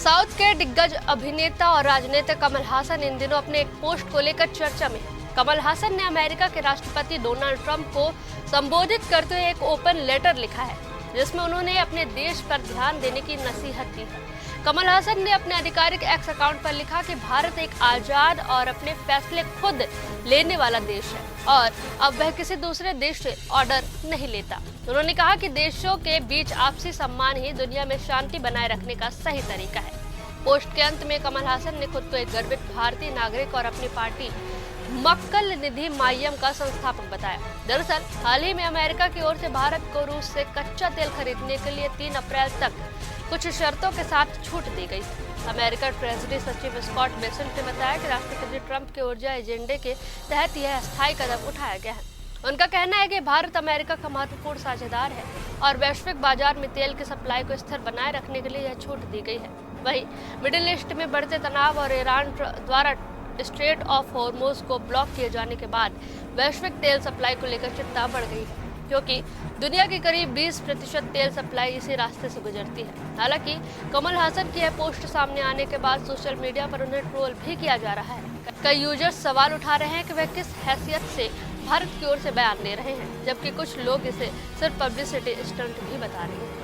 South के दिग्गज अभिनेता और राजनेता कमल हासन इन दिनों अपने एक पोस्ट को लेकर चर्चा में हैं। कमल हासन ने अमेरिका के राष्ट्रपति डोनाल्ड ट्रंप को संबोधित करते हुए एक ओपन लेटर लिखा है, जिसमें उन्होंने अपने देश पर ध्यान देने की नसीहत दी है। कमल हासन ने अपने आधिकारिक एक्स अकाउंट पर लिखा कि भारत एक आजाद और अपने फैसले खुद लेने वाला देश है और अब वह किसी दूसरे देश से ऑर्डर नहीं लेता। उन्होंने कहा कि देशों के बीच आपसी सम्मान ही दुनिया में शांति बनाए रखने का सही तरीका है। पोस्ट के अंत में कमल हासन ने खुद को एक गर्वित भारतीय नागरिक और अपनी पार्टी मक्कल निधि मायम का संस्थापक बताया। दरअसल हाल ही में अमेरिका की ओर से भारत को रूस से कच्चा तेल खरीदने के लिए 3 अप्रैल तक कुछ शर्तों के साथ छूट दी गई। अमेरिका ट्रेजरी सचिव स्कॉट बेसेंट ने बताया कि राष्ट्रपति ट्रंप के ऊर्जा एजेंडे के तहत यह अस्थायी कदम उठाया गया है। उनका कहना है कि भारत अमेरिका का महत्वपूर्ण साझेदार है और वैश्विक बाजार में तेल की सप्लाई को स्थिर बनाए रखने के लिए यह छूट दी गई है। वहीं मिडिल ईस्ट में बढ़ते तनाव और ईरान द्वारा स्ट्रेट ऑफ हॉर्मुज़ को ब्लॉक किए जाने के बाद वैश्विक तेल सप्लाई को लेकर चिंता बढ़ गई है, क्योंकि दुनिया की करीब 20% तेल सप्लाई इसी रास्ते से गुजरती है। हालांकि कमल हासन की यह पोस्ट सामने आने के बाद सोशल मीडिया पर उन्हें ट्रोल भी किया जा रहा है। कई यूजर्स सवाल उठा रहे हैं कि वह किस हैसियत से भारत की ओर से बयान दे रहे हैं, जबकि कुछ लोग इसे सिर्फ पब्लिसिटी स्टंट भी बता रहे हैं।